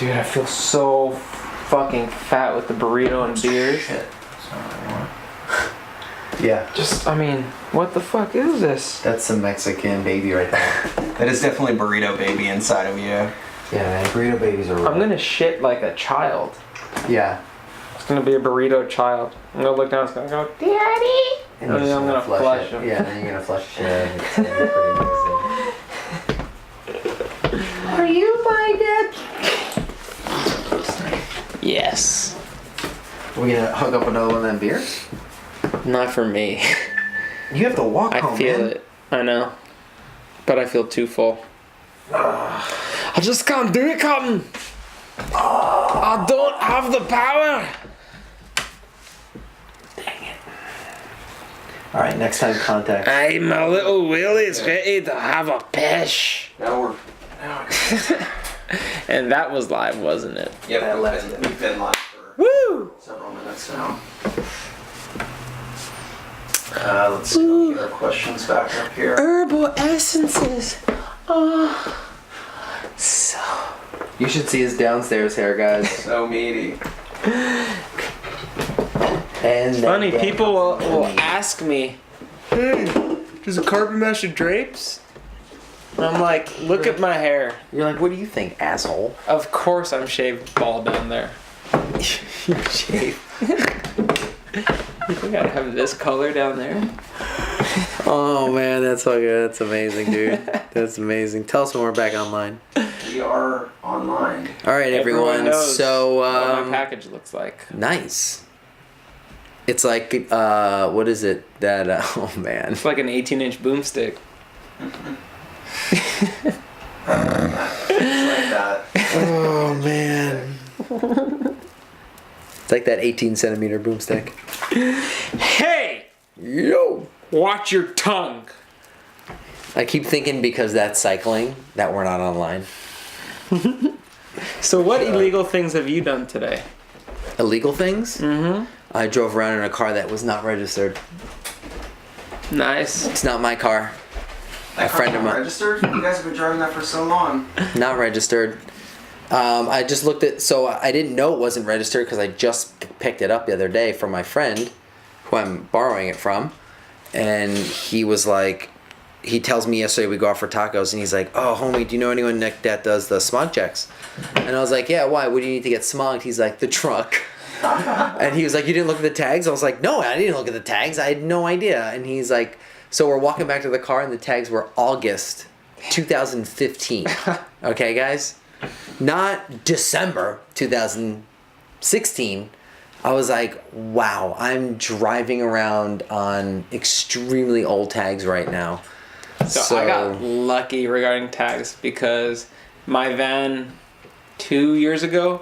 Dude, I feel so fucking fat with the burrito and beers. Shit. Yeah. Just, I mean, what the fuck is this? That's some Mexican baby right there. That is definitely burrito baby inside of you. Yeah, man. Burrito babies are. I'm gonna shit like a child. Yeah. It's gonna be a burrito child. I'm gonna look down, it's gonna go, Daddy! And then I'm gonna flush him. Yeah, then you're gonna flush shit. It's gonna be pretty amazing. Are you my dad? Yes. Are we gonna hook up another one of them beers? Not for me. You have to walk home, I feel man. it. I know. But I feel too full. I just can't do it, Cotton. I don't have the power. Dang it. Alright, next time contact. I'm a little Willie's ready to have a pish. Now we're. And that was live, wasn't it? Yep, we've been live for Woo! several minutes now. Let's see. We'll get our questions back up here. Herbal essences. Oh. So. You should see his downstairs hair, guys. So meaty. And Funny, people will ask me, hey, does a carpet match the drapes? And I'm like, look at my hair. You're like, what do you think, asshole? Of course I'm shaved bald down there. You shave. We gotta have this color down there. Oh man, that's so good. That's amazing, dude. That's amazing. Tell us when we're back online. We are online. All right, everyone. knows So what my package looks like. nice. It's like what is it that? Oh man. It's like an 18-inch boomstick. It's like that. Oh man. It's like that 18-centimeter boomstick. Hey! Yo. Watch your tongue. I keep thinking because that's cycling that we're not online. So what illegal things have you done today? Illegal things? Mm-hmm. I drove around in a car that was not registered. Nice. It's not my car. That A friend car's of not mine. registered? You guys have been driving that for so long. Not registered. I just looked at, so I didn't know it wasn't registered because I just picked it up the other day from my friend who I'm borrowing it from. And he was like, he tells me yesterday we go out for tacos and he's like, oh homie, do you know anyone that does the smog checks? And I was like, yeah, why? What do you need to get smogged? He's like, the truck. And he was like, you didn't look at the tags? I was like, no, I didn't look at the tags. I had no idea. And he's like, so we're walking back to the car and the tags were August 2015. Okay, guys? Not December 2016. I was like, wow, I'm driving around on extremely old tags right now. So I got lucky regarding tags because my van 2 years ago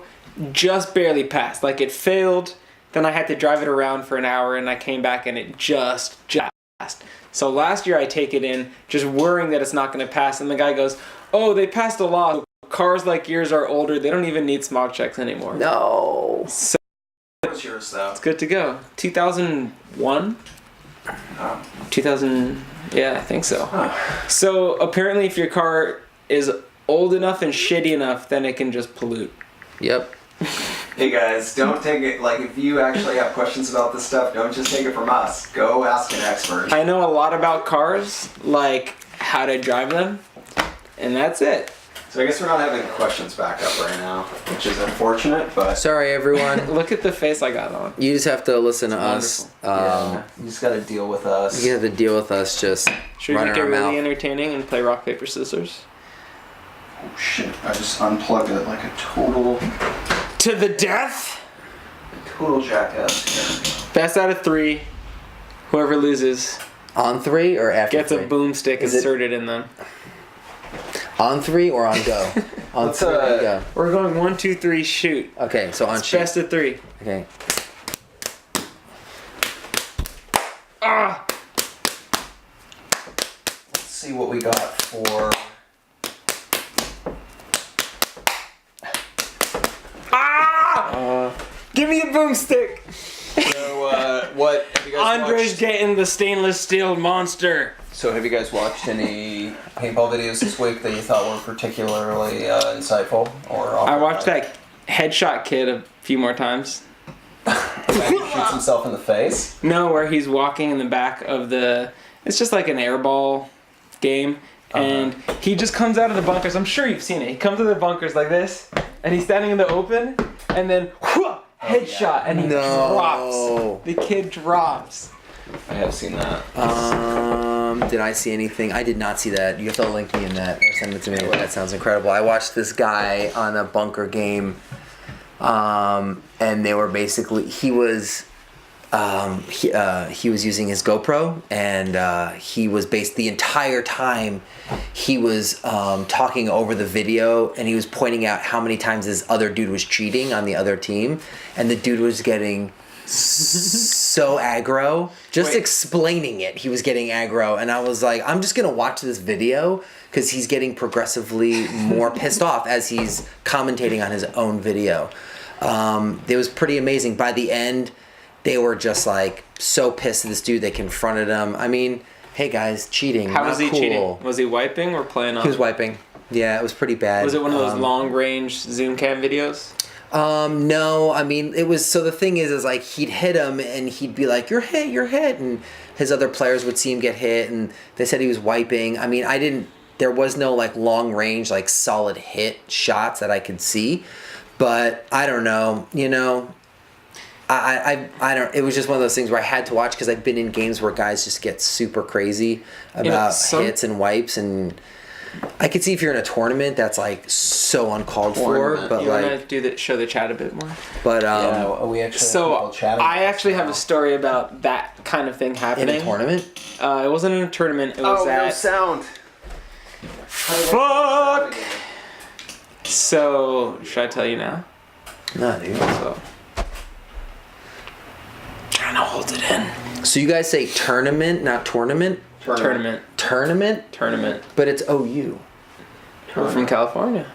just barely passed. Like it failed, then I had to drive it around for an hour and I came back and it just passed. So last year I take it in just worrying that it's not going to pass and the guy goes, oh, they passed a law. Cars like yours are older. They don't even need smog checks anymore. No. So What's yours though? it's good to go. 2001? 2000, yeah, I think so. So apparently if your car is old enough and shitty enough, then it can just pollute. Yep. Hey guys, don't take it, like if you actually have questions about this stuff, don't just take it from us. Go ask an expert. I know a lot about cars, like how to drive them, and that's it. So I guess we're not having questions back up right now, which is unfortunate, but... Sorry, everyone. Look at the face I got on. You just have to listen to us. yeah, you just gotta deal with us. You have to deal with us just Should we running make it our really mouth. entertaining and play rock, paper, scissors? Oh shit, I just unplugged it like a total To the death? jackass here. Best out of 3. Whoever loses On 3 or after gets 3? a boomstick Is it- inserted in them. On 3 or on go? On Let's, 3 or on go? We're going 1, 2, 3, shoot. Okay, so on shoot. Best of 3. Okay. Ah! Let's see what we got for... Ah! Give me a boomstick. So, what have you guys Andre's watched? getting the stainless steel monster. So have you guys watched any paintball videos this week that you thought were particularly insightful or? I watched that Headshot Kid a few more times. He shoots himself in the face. No, where he's walking in the back of the. It's just like an airball game, and he just comes out of the bunkers. I'm sure you've seen it. He comes to the bunkers like this, and he's standing in the open, and then headshot, and he drops. The kid drops. I have seen that. Did I see anything? I did not see that. You have to link me in that or send it to me. That sounds incredible. I watched this guy on a bunker game, and they were basically he was using his GoPro, and he was the entire time he was talking over the video, and he was pointing out how many times this other dude was cheating on the other team, and the dude was getting so aggro. Just explaining it, he was getting aggro, and I was like, I'm just gonna watch this video because he's getting progressively more pissed off as he's commentating on his own video. It was pretty amazing. By the end, they were just like so pissed at this dude. They confronted him. I mean, hey guys, cheating. How was he cheating? Was he wiping or playing on? He was wiping. Yeah, it was pretty bad. Was it one of those long range zoom cam videos? No, I mean, it was, so the thing is like, he'd hit him, and he'd be like, you're hit, and his other players would see him get hit, and they said he was wiping. I mean, there was no, like, long range, like, solid hit shots that I could see, but I don't know, I don't, it was just one of those things where I had to watch, because I've been in games where guys just get super crazy about hits and wipes, and I could see if you're in a tournament that's like so uncalled for, but you like want to show the chat a bit more. But we actually I actually have a story about that kind of thing happening in a tournament. It wasn't in a tournament. It was no sound. Fuck. So should I tell you now? No, dude. So trying to hold it in. So you guys say tournament, not tournament. Tournament. But it's OU. We're from California.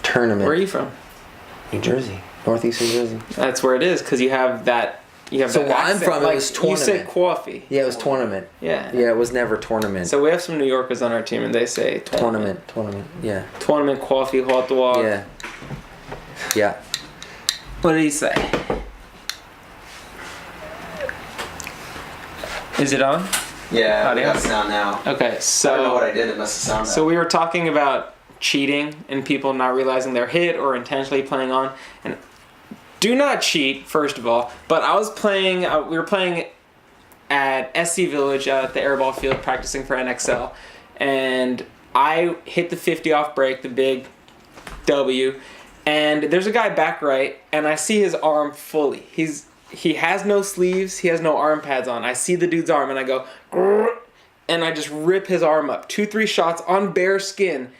Tournament. Where are you from? New Jersey. Northeast New Jersey. That's where it is, because you have that. So where I'm from, it was tournament. You said coffee. Yeah, it was tournament. Yeah. Yeah, it was never tournament. So we have some New Yorkers on our team, and they say tournament. Yeah. Tournament, coffee, hot dog. Yeah. Yeah. What did he say? Is it on? Yeah, we got sound now. Okay, so I don't know what I did. It must have sounded. So we were talking about cheating and people not realizing they're hit or intentionally playing on. And do not cheat, first of all. But I was playing. We were playing at SC Village at the airball field, practicing for NXL, and I hit the 50 off break, the big W, and there's a guy back right, and I see his arm fully. He has no sleeves. He has no arm pads on. I see the dude's arm, and I go, and I just rip his arm up. 2-3 shots on bare skin,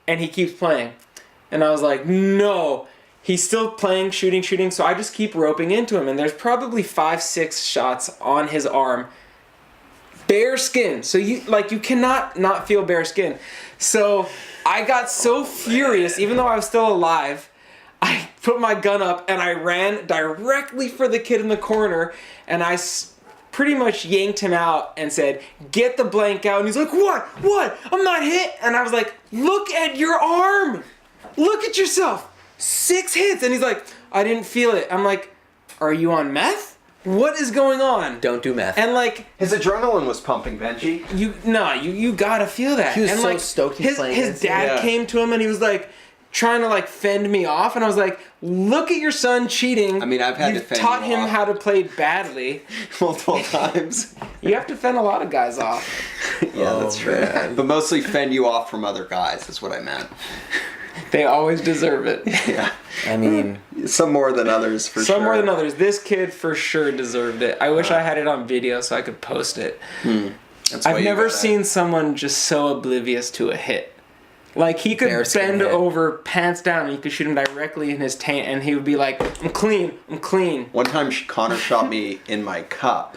and he keeps playing. And I was like, no. He's still playing, shooting, so I just keep roping into him, and there's probably 5-6 shots on his arm. Bare skin. So you cannot not feel bare skin. So I got so furious, even though I was still alive, I put my gun up and I ran directly for the kid in the corner, and I pretty much yanked him out and said, get the blank out. And he's like, what? I'm not hit. And I was like, look at your arm. Look at yourself. 6 hits. And he's like, I didn't feel it. I'm like, are you on meth? What is going on? Don't do meth. And like, his adrenaline was pumping, Benji. You gotta feel that. He was and so like, stoked he's playing. His dad came to him and he was like, trying to like fend me off, and I was like, look at your son cheating. I mean, I've had to fend taught you him off how to play badly multiple times. You have to fend a lot of guys off. Yeah, that's true. Man. But mostly fend you off from other guys is what I meant. They always deserve it. Yeah. I mean, some more than others for sure. Some more than others. This kid for sure deserved it. I wish I had it on video so I could post it. I've never seen someone just so oblivious to a hit. Like, he could bend over, pants down, and you could shoot him directly in his taint, and he would be like, I'm clean. One time, Connor shot me in my cup,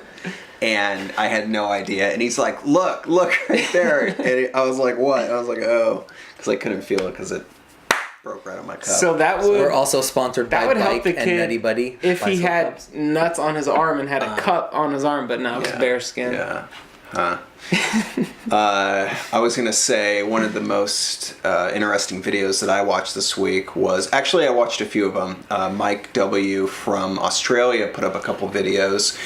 and I had no idea. And he's like, look right there. And I was like, what? I was like, oh. Because I couldn't feel it because it broke right on my cup. So that would... We're also sponsored by Bike help the kid and Nutty Buddy. If he had nuts on his arm and had a cup on his arm, but now it's bare skin. Yeah. Huh. I was going to say one of the most interesting videos that I watched this week was, actually I watched a few of them. Mike W. from Australia put up a couple videos,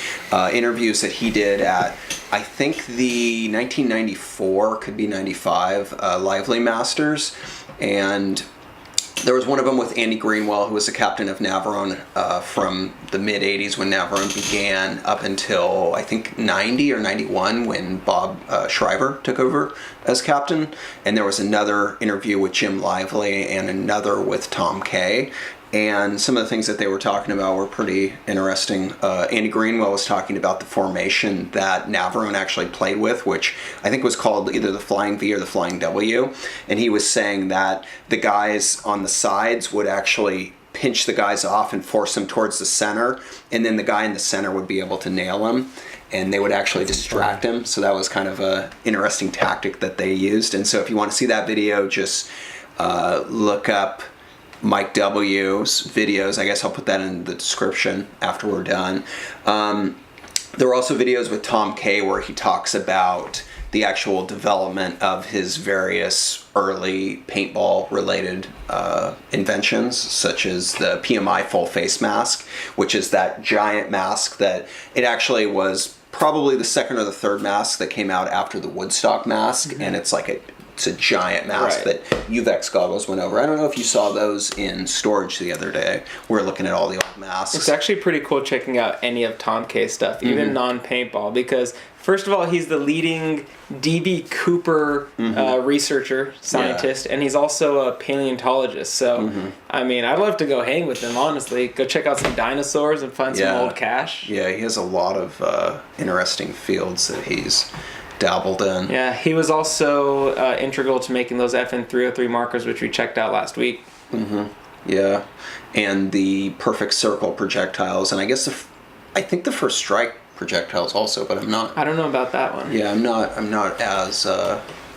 interviews that he did at, I think the 1994, could be 95, Lively Masters. And there was one of them with Andy Greenwell, who was the captain of Navarone from the mid-'80s when Navarone began up until, I think, 90 or 91 when Bob Shriver took over as captain. And there was another interview with Jim Lively and another with Tom Kaye. And some of the things that they were talking about were pretty interesting. Andy Greenwell was talking about the formation that Navarone actually played with, which I think was called either the Flying V or the Flying W. And he was saying that the guys on the sides would actually pinch the guys off and force them towards the center. And then the guy in the center would be able to nail him. And they would actually distract him. So that was kind of a interesting tactic that they used. And so if you want to see that video, just look up Mike W's videos. I guess I'll put that in the description after we're done. There were also videos with Tom Kaye where he talks about the actual development of his various early paintball related inventions, such as the PMI full face mask, which is that giant mask that it actually was probably the second or the third mask that came out after the Woodstock mask. And it's like it's a giant mask that UVEX goggles went over. I don't know if you saw those in storage the other day. We're looking at all the old masks. It's actually pretty cool checking out any of Tom Kaye's stuff, even non-paintball, because first of all, he's the leading D.B. Cooper researcher, scientist, and he's also a paleontologist. So, I mean, I'd love to go hang with him, honestly. Go check out some dinosaurs and find some old cache. Yeah, he has a lot of interesting fields that he's dabbled in. Yeah, he was also integral to making those FN303 markers, which we checked out last week. Yeah, and the perfect circle projectiles, and I guess I think the first strike projectiles also, but I'm not. I don't know about that one. Yeah, I'm not as.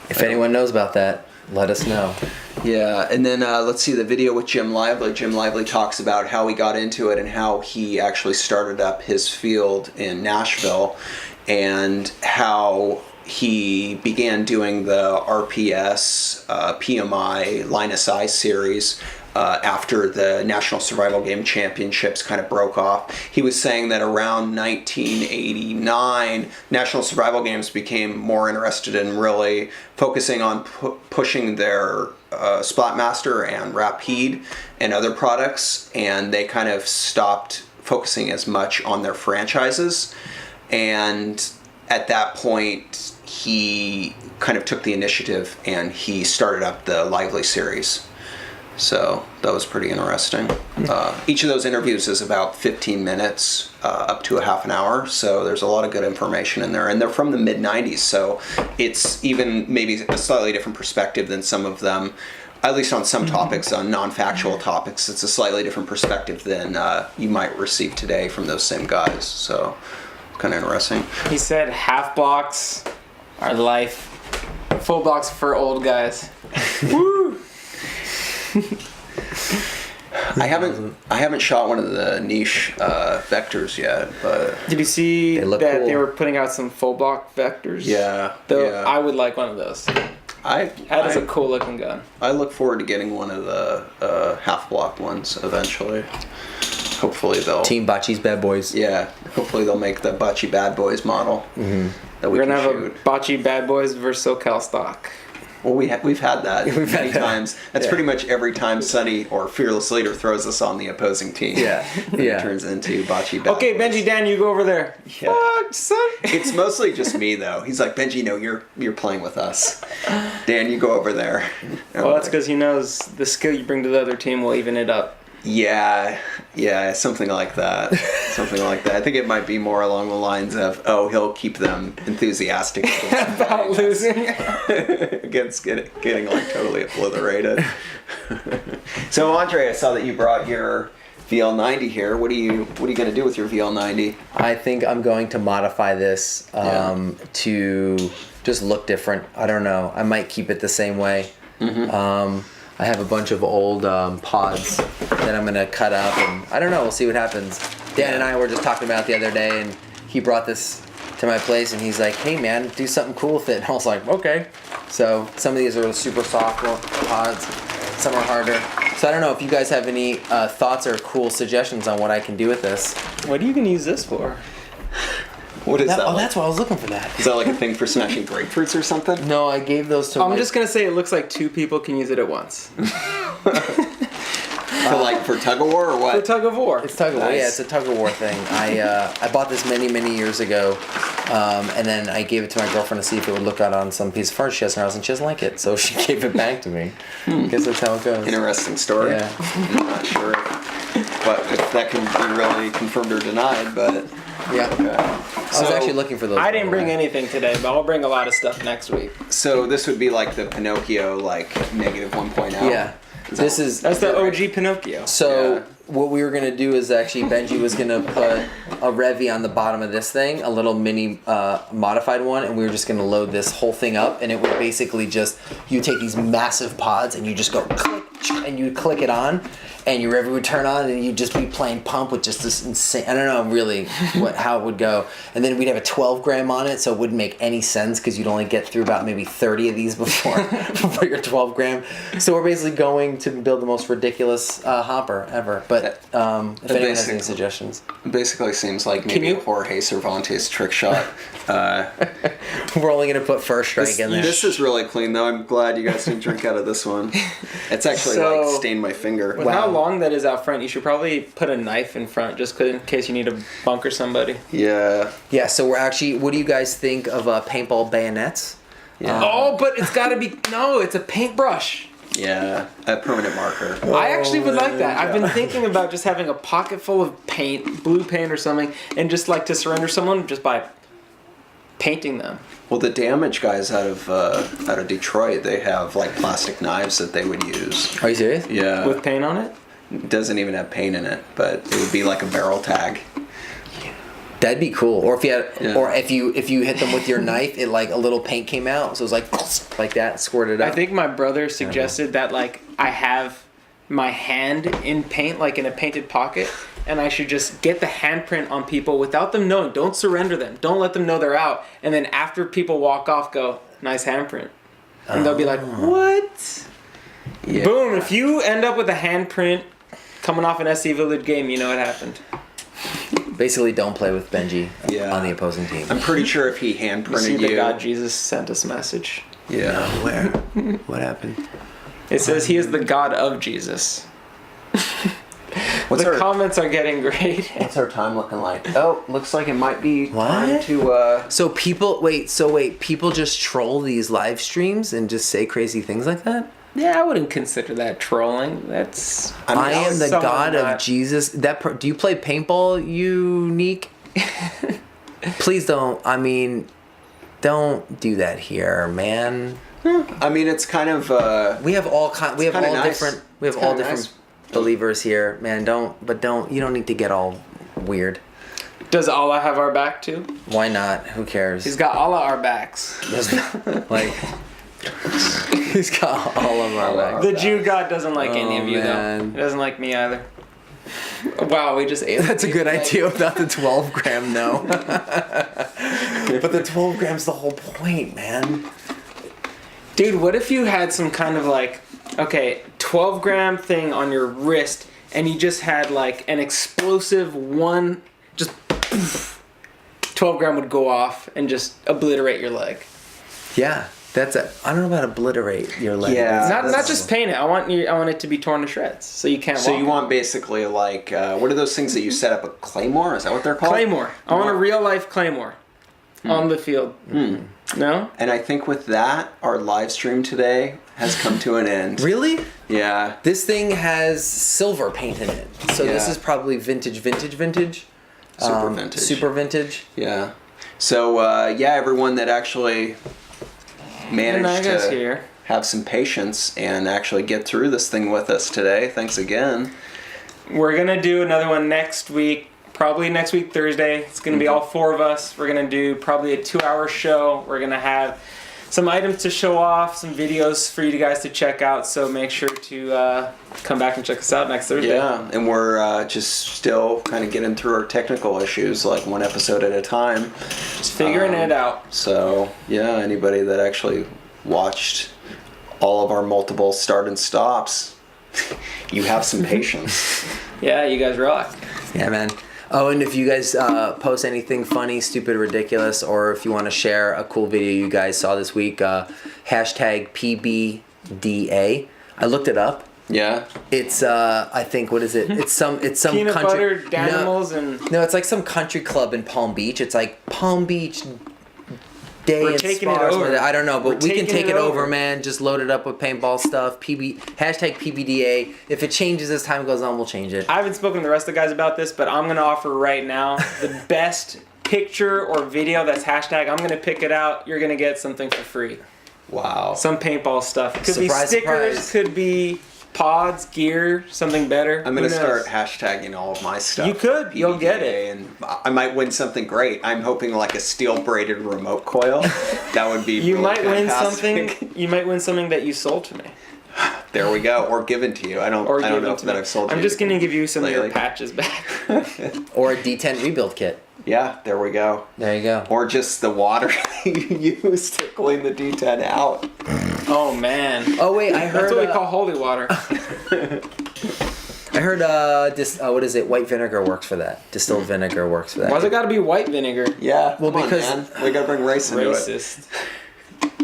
If anyone knows about that, let us know. Yeah, and then let's see the video with Jim Lively. Jim Lively talks about how he got into it and how he actually started up his field in Nashville, and how he began doing the RPS PMI Linus I series after the National Survival Game Championships kind of broke off. He was saying that around 1989, National Survival Games became more interested in really focusing on pushing their Splatmaster and Rapide and other products, and they kind of stopped focusing as much on their franchises. And at that point, he kind of took the initiative and he started up the Lively series. So that was pretty interesting. Each of those interviews is about 15 minutes, up to a half an hour. So there's a lot of good information in there. And they're from the mid-'90s, so it's even maybe a slightly different perspective than some of them. At least on some topics, on non-factual topics, it's a slightly different perspective than you might receive today from those same guys. So kind of interesting. He said half blocks are life, full blocks for old guys. Woo! I haven't shot one of the niche vectors yet, but did you see that cool. they were putting out some full block vectors? Yeah. I would like one of those. That is a cool looking gun. I look forward to getting one of the half block ones eventually. Hopefully they'll Team Bocce's Bad Boys. Yeah, hopefully they'll make the Bocce Bad Boys model that we We're gonna can have shoot. a Bocce Bad Boys versus SoCal stock. Well, we've had that many times. That's pretty much every time Sonny or Fearless Leader throws us on the opposing team. Yeah. It turns into Bocce Bad Okay, Boys. Benji, Dan, you go over there. Yeah. Fuck, son. It's mostly just me though. He's like, Benji, no, you're playing with us. Dan, you go over there. Well, that's because he knows the skill you bring to the other team will even it up. Yeah, something like that. I think it might be more along the lines of, he'll keep them enthusiastic About losing. against getting like totally obliterated. So Andre, I saw that you brought your VL90 here. What are you going to do with your VL90? I think I'm going to modify this to just look different. I don't know. I might keep it the same way. I have a bunch of old pods that I'm going to cut up, and I don't know. We'll see what happens. Dan and I were just talking about it the other day, and he brought this to my place, and he's like, "Hey man, do something cool with it." And I was like, "Okay." So some of these are super soft pods, some are harder. So I don't know if you guys have any thoughts or cool suggestions on what I can do with this. What are you gonna use this for? What is that? Oh, like? that's what I was looking for. That. Is that like a thing for smashing grapefruits or something? No, I gave those to. I'm just gonna say it looks like 2 people can use it at once. For tug of war or what? For tug of war. It's tug of war. Nice. Yeah, it's a tug of war thing. I bought this many years ago, and then I gave it to my girlfriend to see if it would look out on some piece of furniture she has in her house, and she doesn't like it, so she gave it back to me. Guess that's how it goes. Interesting story. Yeah. I'm not sure if that can be really confirmed or denied, but Yeah. okay. I was actually looking for those. I didn't bring anything today, but I'll bring a lot of stuff next week. So this would be like the Pinocchio, like negative 1.0. Yeah. That's the OG Pinocchio. So Yeah. what we were gonna do is actually Benji was gonna put a Revy on the bottom of this thing, a little mini modified one, and we were just gonna load this whole thing up, and it would basically just you take these massive pods and you just go click and you click it on, and your Revy would turn on, and you'd just be playing pump with just this insane. I don't know really how it would go, and then we'd have a 12 gram on it, so it wouldn't make any sense because you'd only get through about maybe 30 of these before your 12 gram. So we're basically going to build the most ridiculous hopper ever. But if anyone has any suggestions, Basically seems like maybe a Jorge Cervantes trick shot. we're only gonna put first strike in there. This is really clean though. I'm glad you guys didn't drink out of this one. It's actually So- like stained my finger. With how long that is out front, you should probably put a knife in front just in case you need to bunker somebody. Yeah. Yeah. So we're actually. What do you guys think of paintball bayonets? Yeah. Oh, but it's gotta be... No, it's a paintbrush. Yeah. A permanent marker. I actually would like that. I've been thinking about just having a pocket full of paint, blue paint or something, and just like to surrender someone just by painting them. Well, the damage guys out of Detroit, they have like plastic knives that they would use. Are you serious? Yeah. With paint on it? It doesn't even have paint in it, but it would be like a barrel tag. That'd be cool. Or if you had, Yeah. or if you hit them with your knife, it like a little paint came out, so it was like that, squirted out. I think my brother suggested that like I have my hand in paint, like in a painted pocket, and I should just get the handprint on people without them knowing. Don't surrender them. Don't let them know they're out. And then after people walk off, go, nice handprint. And they'll be like, what? Yeah. Boom. If you end up with a handprint coming off an SC Village game, you know what happened. Basically, don't play with Benji Yeah. on the opposing team. I'm pretty sure if he See handprinted the you. God Jesus sent us a message. Yeah. Where? What happened? It says he is the God of Jesus. What's The our comments are getting great. What's our time looking like? Oh, looks like it might be time What? to. So people people just troll these live streams and just say crazy things like that? Yeah, I wouldn't consider that trolling. That's... I am the someone God of not- Jesus. Do you play paintball, unique? Please don't. I mean, don't do that here, man. I mean, it's kind of. We have all We have kinda all nice. different. We have It's all kinda different nice. believers here, man. You don't need to get all weird. Does Allah have our back too? Why not? Who cares? He's got Allah our backs. like he's got all of our back. The Jew God doesn't like any Oh, of you man. though. He doesn't like me either. Wow, we just ate. That's a good idea without the 12 gram, no. But the 12 gram's the whole point, man. Dude, what if you had some kind of like, 12-gram thing on your wrist, and you just had like an explosive one, just 12-gram would go off and just obliterate your leg. Yeah, I don't know about obliterate your leg. Yeah. Not just paint it. I want it to be torn to shreds, so you can't. So walk you want basically like what are those things that you set up a claymore? Is that what they're called? Claymore. I want a real life Claymore on the field. No? And I think with that, our live stream today has come to an end. Really? Yeah. This thing has silver paint in it. So this Yeah. is probably vintage. Super vintage. Super vintage. Yeah. So everyone that actually managed Naga's to here. have some patience and actually get through this thing with us today. Thanks again. We're gonna do another one next week. Probably next week, Thursday. It's gonna be all 4 of us. We're gonna do probably a 2-hour show. We're gonna have some items to show off, some videos for you guys to check out. So make sure to come back and check us out next Thursday. Yeah, and we're just still kind of getting through our technical issues, like one episode at a time. Just figuring it out. So, yeah, anybody that actually watched all of our multiple start and stops, you have some patience. Yeah, you guys rock. Yeah, man. Oh, and if you guys post anything funny, stupid, ridiculous, or if you want to share a cool video you guys saw this week, hashtag PBDA. I looked it up. Yeah. It's I think, what is it? It's some Peanut country butter, Danimals, and no, it's like some country club in Palm Beach. It's like Palm Beach Day We're and taking Spa it or over. something. I don't know, but we can taking take it it over, over. man. Just load it up with paintball stuff. Hashtag PBDA. If it changes as time goes on, we'll change it. I haven't spoken to the rest of the guys about this, but I'm going to offer right now the best picture or video that's hashtag. I'm going to pick it out. You're going to get something for free. Wow. Some paintball stuff. It could be Surprise, stickers, surprise. could be pods, gear, something better. I'm going to Who knows? start hashtagging all of my stuff. You could. You'll get PBDA, it. And I might win something great. I'm hoping like a steel braided remote coil. That would be You really might win fantastic. something. You might win something that you sold to me. There we go. Or given to you. I don't know if that I've sold I'm you. just going to give you some of your lately. patches back. Or a D10 rebuild kit. Yeah, there we go. There you go. Or just the water you use to clean the D10 out. Oh, man. Oh wait, I heard. That's what we call holy water. I heard what is it? White vinegar works for that. Distilled vinegar works for that. Why's it got to be white vinegar? Yeah. Well, come on, because- man. We gotta bring race into it. Racist.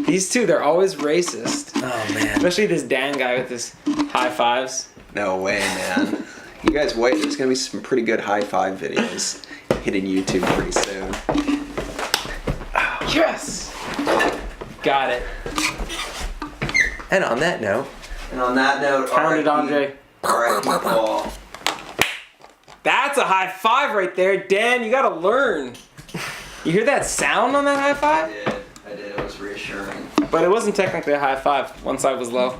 These two, they're always racist. Oh man. Especially this Dan guy with his high fives. No way, man. You guys wait. There's gonna be some pretty good high five videos hitting YouTube pretty soon. Yes! Got it. And on that note, And on that note, Pound it, Andre. Alright, Paul. That's a high five right there. Dan, you gotta learn. You hear that sound on that high five? I did. It was reassuring. But it wasn't technically a high five. One side was low.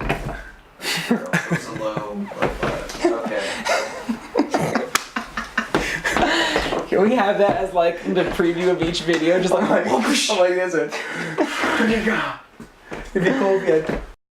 It was a low, but okay. Can we have that as like the preview of each video? Just like, I'm like this. It'd be cool if you had